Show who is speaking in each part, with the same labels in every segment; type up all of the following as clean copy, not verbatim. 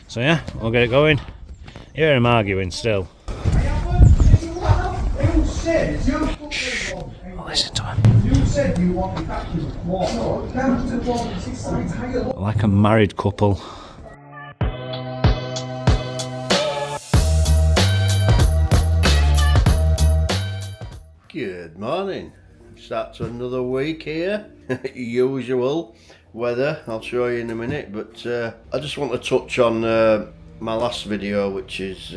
Speaker 1: So yeah, we'll get it going. Hear him arguing still. Shh, I'll listen to him. Like a married couple.
Speaker 2: Good morning. Start to another week here. Usual weather, I'll show you in a minute, but I just want to touch on my last video, which is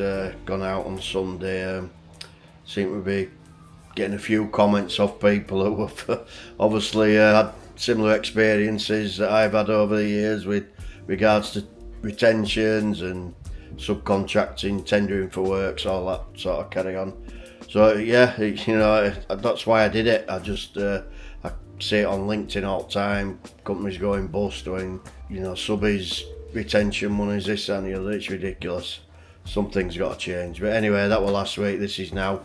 Speaker 2: gone out on Sunday. Seem to be getting a few comments off people who have obviously had similar experiences that I've had over the years with regards to retentions and subcontracting, tendering for works, all that sort of carry on. So yeah, you know, that's why I did it. I just I see it on LinkedIn all the time. Companies going bust, doing, you know, subbies, retention monies, this and the other. It's ridiculous. Something's got to change. But anyway, that was last week. This is now.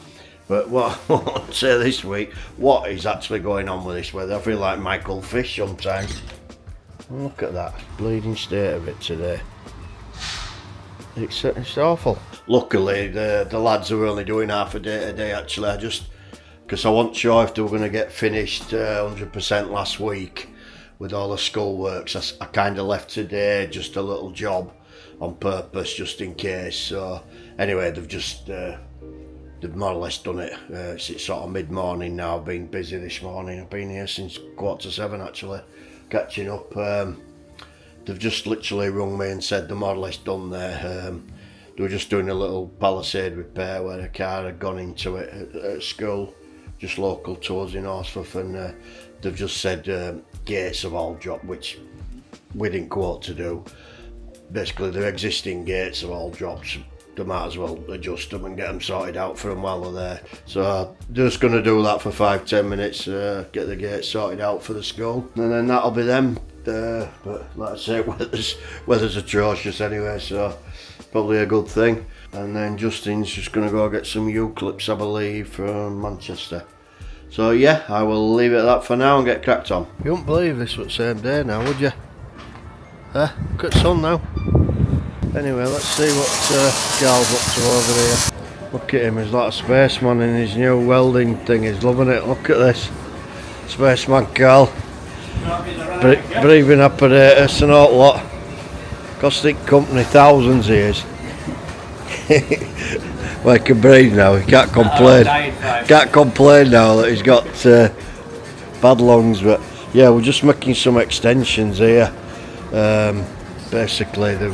Speaker 2: But what I want to say this week, what is actually going on with this weather? I feel like Michael Fish sometimes. Look at that bleeding state of it today. It's awful. Luckily, the lads are only doing half a day today. Actually, because I wasn't sure if they were going to get finished 100% last week with all the school works. I kind of left today just a little job on purpose, just in case. So anyway, they've more or less done it. It's sort of mid-morning now. I've been busy this morning. I've been here since 6:45 actually, catching up. They've just literally rung me and said they're more or less done there. They were just doing a little PALISADE repair where a car had gone into it at school, just local to us in Horsforth, and they've just said gates have all dropped, which we didn't go out to do. Basically, their existing gates have all dropped. They might as well adjust them and get them sorted out for them while they're there. So they're just going to do that for 5-10 minutes, get the gates sorted out for the school, and then that'll be them. But like I say, weather's atrocious anyway, so probably a good thing. And then Justin's just going to go get some U-clips, I believe, from Manchester. So yeah, I will leave it at that for now and get cracked on. You wouldn't believe this was the same day now, would you? Look at the sun now. Anyway, let's see what Gal's up to over here. Look at him, he's like a spaceman in his new welding thing. He's loving it. Look at this. Spaceman Gal. Breathing apparatus and all lot. Costing company thousands years. Well, he can breathe now, he can't complain. Can't complain now that he's got bad lungs. But yeah, we're just making some extensions here. Basically, I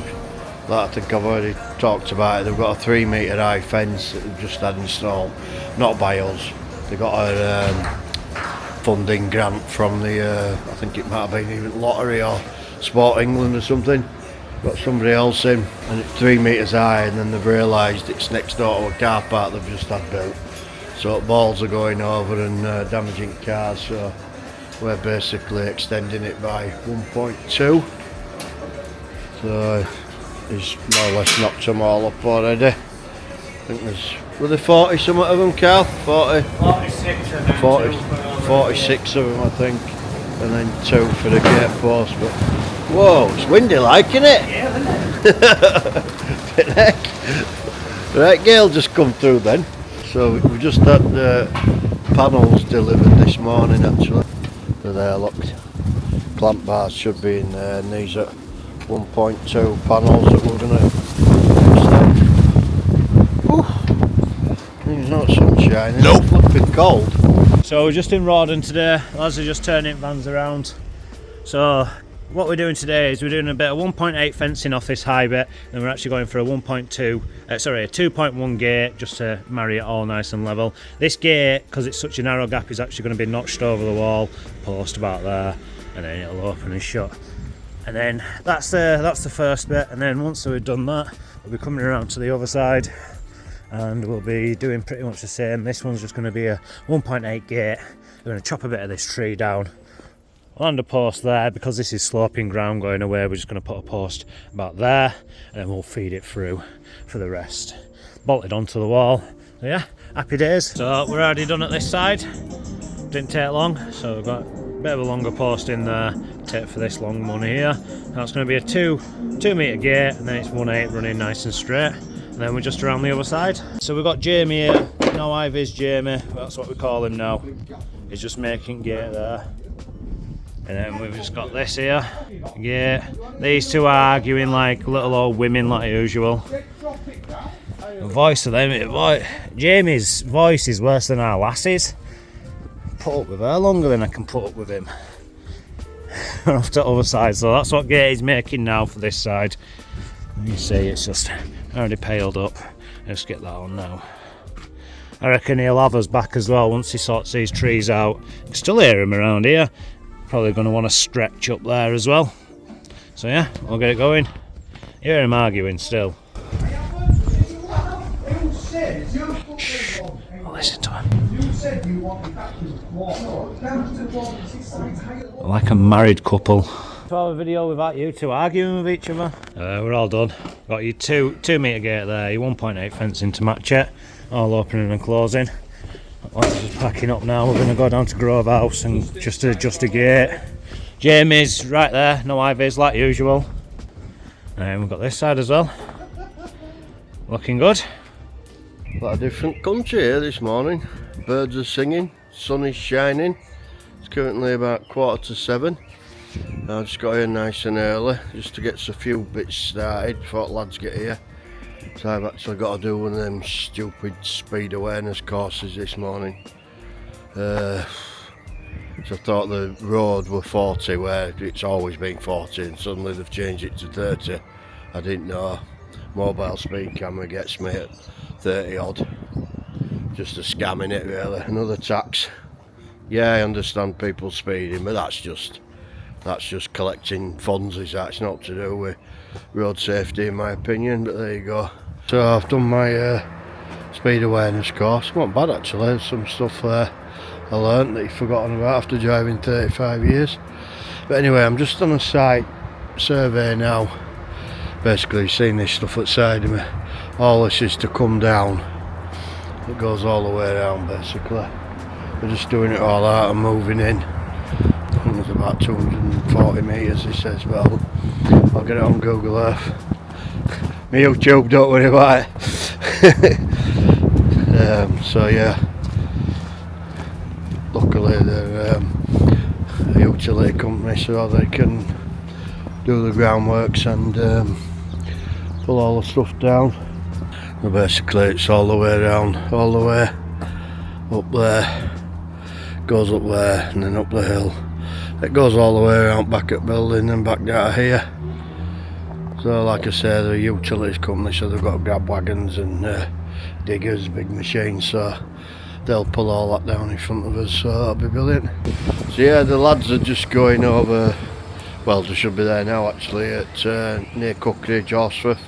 Speaker 2: think I've already talked about it. They've got a 3 metre high fence that they've just had installed, not by us. They got a funding grant from the, I think it might have been even Lottery or Sport England or something. Got somebody else in, and it's 3 metres high, and then they've realised it's next door to a car park they've just had built. So balls are going over and damaging cars, so we're basically extending it by 1.2. So he's more or less knocked them all up already. I think were there 40 something of them, Carl? 40?
Speaker 3: 46 of them.
Speaker 2: 46 of them, I think, and then 2 for the gate post. But whoa, it's windy like, isn't it?
Speaker 3: Yeah, isn't it?
Speaker 2: Heck. Right, Gail just come through then. So we just had the panels delivered this morning actually. They're there, look. Clamp bars should be in there, and these are 1.2 panels that we're going to install. There's no sunshine, nope. It's flipping cold.
Speaker 1: So we're just in Rawdon today. Lads are just turning vans around. So what we're doing today is we're doing a bit of 1.8 fencing off this high bit, and we're actually going for a 2.1 gate just to marry it all nice and level. This gate, because it's such a narrow gap, is actually going to be notched over the wall, post about there, and then it'll open and shut. And then that's the first bit, and then once we've done that, we'll be coming around to the other side, and we'll be doing pretty much the same. This one's just going to be a 1.8 gate. We're going to chop a bit of this tree down, land a post there, because this is sloping ground going away. We're just going to put a post about there, and then we'll feed it through for the rest. Bolted onto the wall. So yeah, happy days. So we're already done at this side. Didn't take long, so we've got a bit of a longer post in there, dictate for this long one here. Now it's going to be a 2 metre gate, and then it's 1/8 running nice and straight. And then we're just around the other side. So we've got Jamie here. No Ivy's Jamie, that's what we call him now. He's just making gate there. And then we've just got this here. Yeah, these two are arguing like little old women like usual. The voice of them, Jamie's voice is worse than our lass's. Put up with her longer than I can put up with him. Off to the other side, so that's what gate he's making now for this side. You see, it's just already paled up. Let's get that on now. I reckon he'll have us back as well once he sorts these trees out. You can still hear him around here. Probably going to want to stretch up there as well. So yeah, we'll get it going. You hear him arguing still. Shh, I'll listen to him. Like a married couple. To have a video without you two arguing with each other. We're all done. Got your 2 metre gate there, your 1.8 fencing to match it. All opening and closing. Let's just packing up now. We're going to go down to Grove House and just adjust a gate. Jamie's right there, no Ivy's like usual. And we've got this side as well. Looking good.
Speaker 2: Quite a different country here this morning. Birds are singing, sun is shining. It's currently about 7:15. I just got here nice and early just to get a few bits started before the lads get here. So I've actually got to do one of them stupid speed awareness courses this morning. So I thought the road were 40 where it's always been 40 and suddenly they've changed it to 30. I didn't know. Mobile speed camera gets me at 30 odd. Just a scam in it really. Another tax. Yeah, I understand people speeding, but that's just collecting funds, is that? It's not to do with road safety in my opinion, but there you go. So I've done my speed awareness course. It wasn't bad actually. There's some stuff there I learnt that you've forgotten about after driving 35 years. But anyway, I'm just on a site survey now. Basically seeing this stuff outside of me. All this is to come down. It goes all the way around basically. We're just doing it all out and moving in. I think it's about 240 metres he says, but I'll get it on Google Earth. My YouTube, don't worry about it. So yeah, luckily they're a utility company so they can do the groundworks and pull all the stuff down. And basically it's all the way around, all the way up there, goes up there and then up the hill. It goes all the way around back at building and back down here. So like I say, they're a utilities company, so they've got grab wagons and diggers, big machines, so they'll pull all that down in front of us, so that'll be brilliant. So yeah, the lads are just going over, well they should be there now actually, at near Cookridge, Horsforth.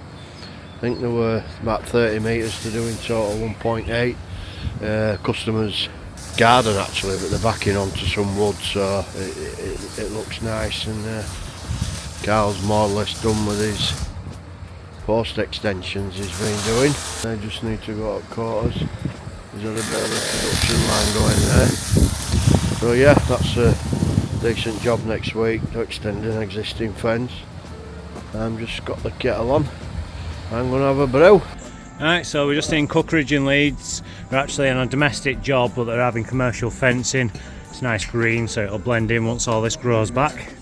Speaker 2: I think there were about 30 metres to do in total, 1.8. Customers' garden actually, but they're backing onto some wood, so it looks nice, and Carl's more or less done with his post extensions he's been doing. They just need to go up quarters. There's a bit of a production line going there. So yeah, that's a decent job next week to extend an existing fence. I've just got the kettle on. I'm going to have a brew.
Speaker 1: Alright, so we're just in Cookridge in Leeds. We're actually on a domestic job, but they're having commercial fencing. It's nice green, so it'll blend in once all this grows back.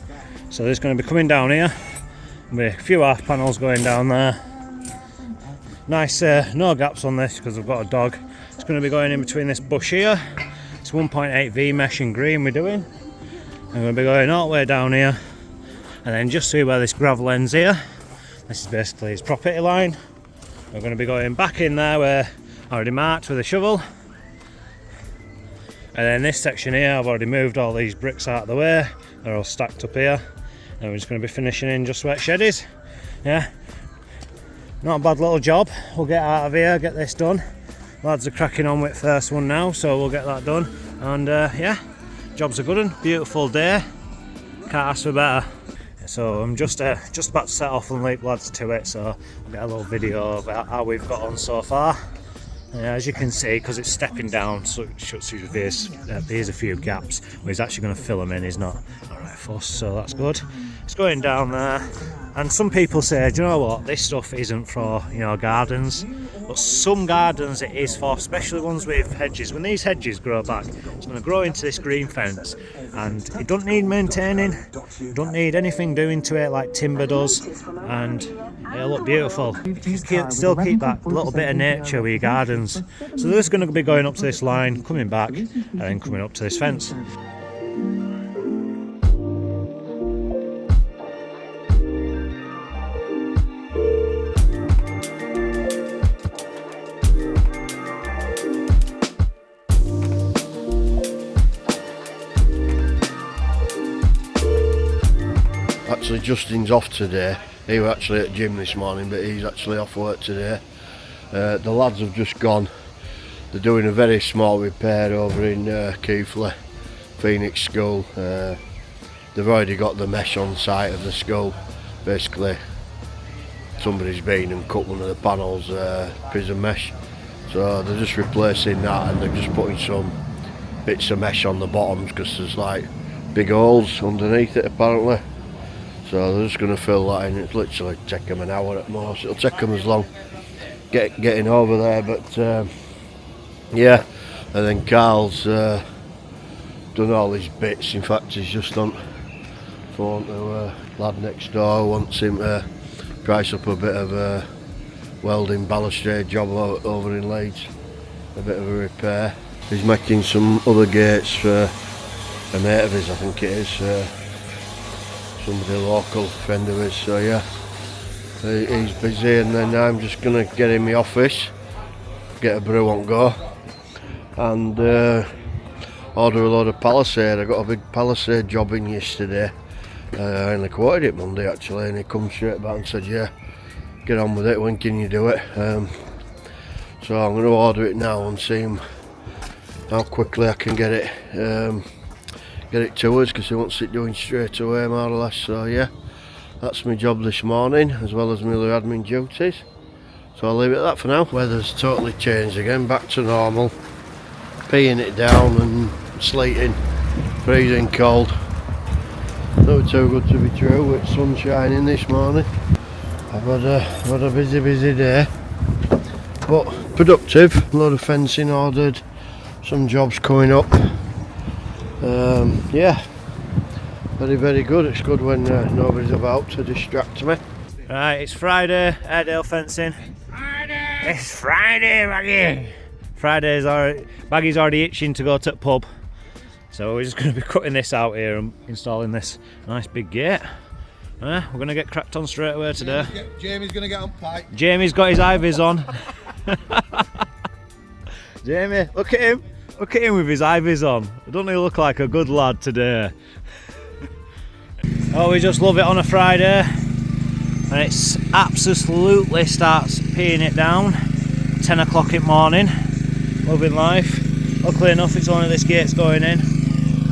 Speaker 1: So there's going to be coming down here. There'll be a few half panels going down there. Nice, no gaps on this because I've got a dog. It's going to be going in between this bush here. It's 1.8 Vmesh in green we're doing. I'm going to be going all the way down here. And then just see where this gravel ends here. This is basically his property line. We're going to be going back in there where I already marked with a shovel. And then this section here, I've already moved all these bricks out of the way. They're all stacked up here. And we're just going to be finishing in just where shed is. Yeah, not a bad little job. We'll get out of here, get this done. Lads are cracking on with first one now, so we'll get that done. And yeah, job's a good one. Beautiful day. Can't ask for better. So I'm just about to set off and leap lads to it, so I'll get a little video about how we've got on so far. As you can see, because it's stepping down, so it shuts his veers, there's a few gaps where he's actually going to fill them in. He's not alright fuss, so that's good. It's going down there, and some people say, do you know what, this stuff isn't for, you know, gardens, but some gardens it is for, especially ones with hedges. When these hedges grow back, it's going to grow into this green fence, and it don't need maintaining, don't need anything doing to it like timber does, and it'll look beautiful. You can still keep that little bit of nature with your gardens. So they're just going to be going up to this line, coming back, and then coming up to this fence.
Speaker 2: Actually, Justin's off today. He was actually at gym this morning, but he's actually off work today. The lads have just gone. They're doing a very small repair over in Keighley, Phoenix School. They've already got the mesh on site of the school. Basically, somebody's been and cut one of the panels, prism mesh. So they're just replacing that, and they're just putting some bits of mesh on the bottoms because there's like big holes underneath it apparently. So they're just going to fill that in. It's literally take them an hour at most. It'll take them as long getting over there, but yeah. And then Carl's done all his bits. In fact, he's just on phone to a lad next door who wants him to price up a bit of a welding balustrade job over in Leeds. A bit of a repair. He's making some other gates for a mate of his, I think it is. Somebody local, friend of his, so yeah, he's busy, and then I'm just going to get in my office, get a brew on go, and order a load of PALISADE. I got a big PALISADE job in yesterday. I only quoted it Monday actually, and he come straight back and said, yeah, get on with it, when can you do it? So I'm going to order it now and see how quickly I can get it to us, because he wants it doing straight away more or less. So yeah, that's my job this morning, as well as my other admin duties. So I'll leave it at that for now. Weather's totally changed again, back to normal. Peeing it down and sleeting, freezing cold. Not too good to be true, with sun shining this morning. I've had a busy day, but productive. A lot of fencing ordered, some jobs coming up. Yeah, very good. It's good when nobody's about to distract me.
Speaker 1: Right, it's Friday, Airedale fencing. Friday! It's Friday, Baggy! Baggy's already itching to go to the pub. So we're just going to be cutting this out here and installing this nice big gate. We're going to get cracked on straight away today.
Speaker 4: Jamie's going to get on pipe.
Speaker 1: Jamie's got his ivys on. Jamie, look at him. Look at him with his ivys on. Doesn't he look like a good lad today? Oh, we just love it on a Friday. And it's absolutely starts peeing it down. 10 o'clock in the morning. Loving life. Luckily enough, it's only this gate's going in.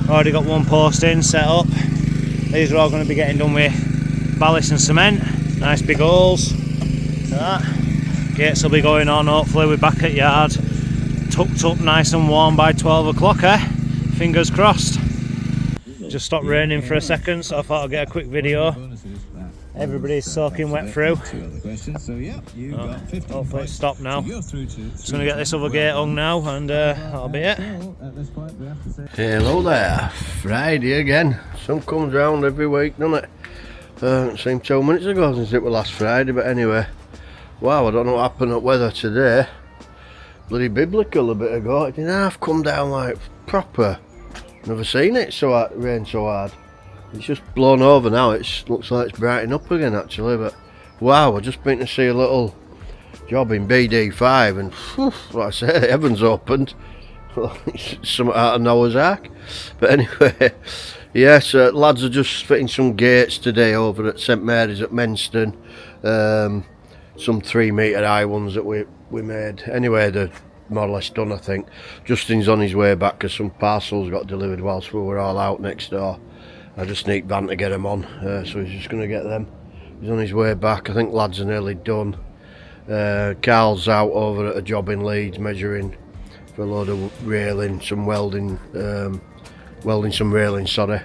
Speaker 1: Already got one post in, set up. These are all going to be getting done with ballast and cement. Nice big holes. Like that. Gates will be going on, hopefully we're back at yard. Tucked up nice and warm by 12 o'clock, eh? Fingers crossed. Just stopped raining for a second, so I thought I'd get a quick video. Everybody's soaking wet through. Hopefully it's stopped now. Just going to get this other gate hung now, and that'll be it.
Speaker 2: Hello there, Friday again. Sun comes round every week, doesn't it? Seemed 2 minutes ago since it was last Friday, but anyway. Wow, I don't know what happened at weather today. Bloody biblical a bit ago. It didn't half come down like proper. Never seen it rain so hard. It's just blown over now. It looks like it's brightening up again actually, but wow, I've just been to see a little job in BD5 and whew, like I say, heaven's opened. It's something out of Noah's Ark. But anyway, yes, lads are just fitting some gates today over at St Mary's at Menston. Some 3 metre high ones that we made. Anyway, they're more or less done, I think. Justin's on his way back because some parcels got delivered whilst we were all out next door. I just need Van to get them on, so he's just going to get them. He's on his way back. I think lads are nearly done. Carl's out over at a job in Leeds measuring for a load of railing, some welding, welding some railing, sorry.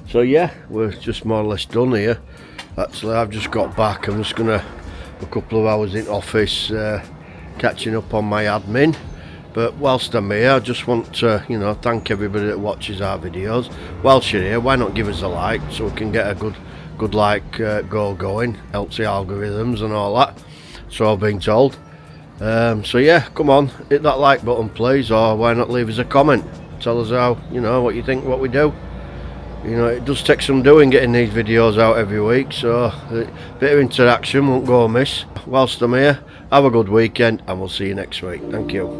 Speaker 2: So yeah, we're just more or less done here. Actually, I've just got back. I'm just gonna a couple of hours in office, catching up on my admin. But whilst I'm here, I just want to, you know, thank everybody that watches our videos. Whilst you're here, why not give us a like so we can get a good like going. Helps the algorithms and all that. So I've been told. So yeah, come on, hit that like button please, or why not leave us a comment? Tell us how, you know, what you think, what we do. You know, it does take some doing getting these videos out every week, so a bit of interaction won't go amiss. Whilst I'm here, have a good weekend and we'll see you next week. Thank you.